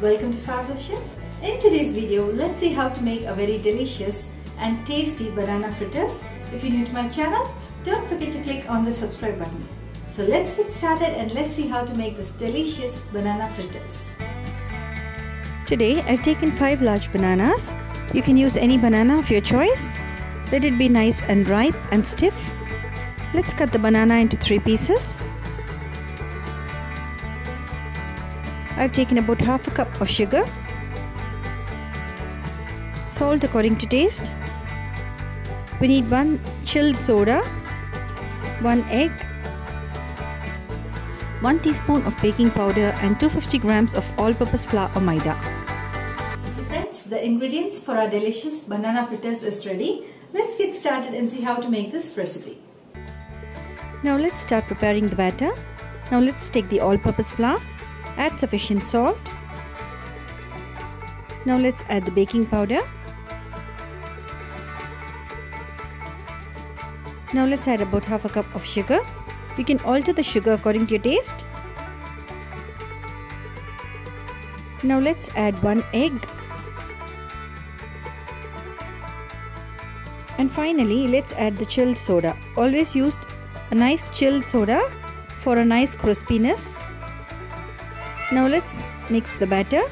welcome to Fabulous Chef. In today's video, let's see how to make a very delicious and tasty banana fritters. If you're new to my channel, don't forget to click on the subscribe button. So let's get started and let's see how to make this delicious banana fritters. Today I've taken 5 large bananas. You can use any banana of your choice. Let it be nice and ripe and stiff. Let's cut the banana into 3 pieces. I've taken about half a cup of sugar, salt according to taste. We need 1 chilled soda, 1 egg, 1 teaspoon of baking powder and 250 grams of all-purpose flour or maida. Friends, the ingredients for our delicious banana fritters is ready. Let's get started and see how to make this recipe. Now let's start preparing the batter. Now let's take the all-purpose flour. Add sufficient salt. Now let's add the baking powder. Now let's add about half a cup of sugar. You can alter the sugar according to your taste. Now let's add 1 egg. And finally, let's add the chilled soda. Always use a nice chilled soda for a nice crispiness. Now let's mix the batter.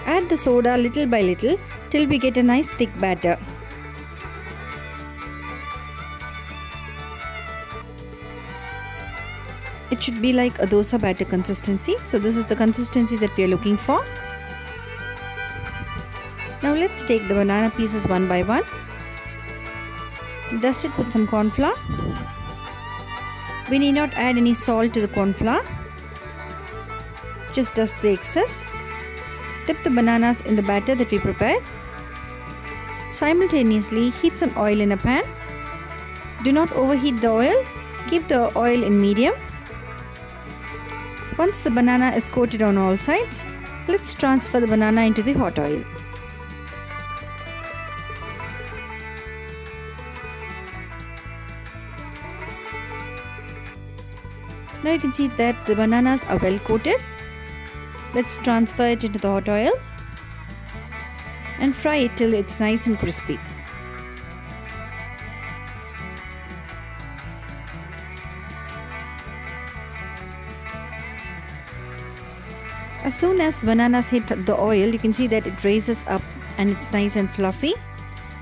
Add the soda little by little till we get a nice thick batter. It should be like a dosa batter consistency. So this is the consistency that we are looking for. Now let's take the banana pieces one by one. Dust it with some corn flour. We need not add any salt to the corn flour. Just dust the excess. Dip the bananas in the batter that we prepared. Simultaneously heat some oil in a pan. Do not overheat the oil. Keep the oil in medium. Once the banana is coated on all sides, let's transfer the banana into the hot oil. Now you can see that the bananas are well coated. Let's transfer it into the hot oil and fry it till it's nice and crispy. As soon as the bananas hit the oil, you can see that it raises up and it's nice and fluffy.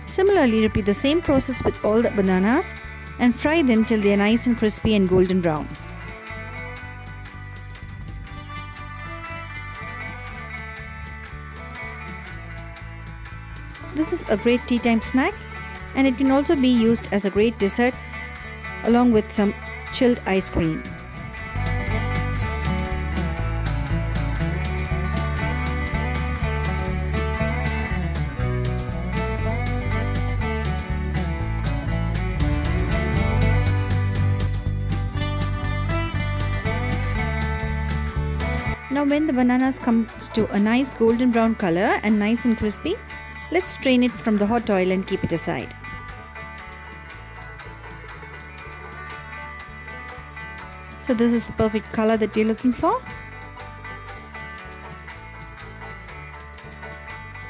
Similarly, repeat the same process with all the bananas and fry them till they are nice and crispy and golden brown. This is a great tea time snack and it can also be used as a great dessert along with some chilled ice cream. Now when the bananas comes to a nice golden brown color and nice and crispy, let's strain it from the hot oil and keep it aside. So this is the perfect color that we're looking for.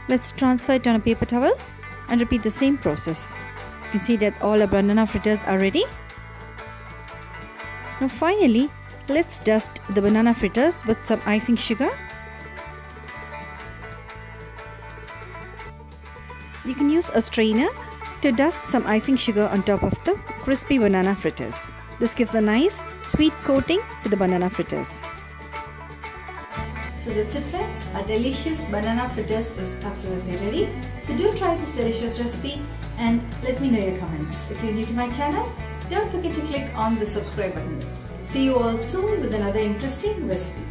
Let's transfer it on a paper towel and repeat the same process. You can see that all our banana fritters are ready. Now finally, let's dust the banana fritters with some icing sugar. You can use a strainer to dust some icing sugar on top of the crispy banana fritters. This gives a nice sweet coating to the banana fritters. So that's it friends, our delicious banana fritters is absolutely ready. So do try this delicious recipe and let me know your comments. If you're new to my channel, don't forget to click on the subscribe button. See you all soon with another interesting recipe.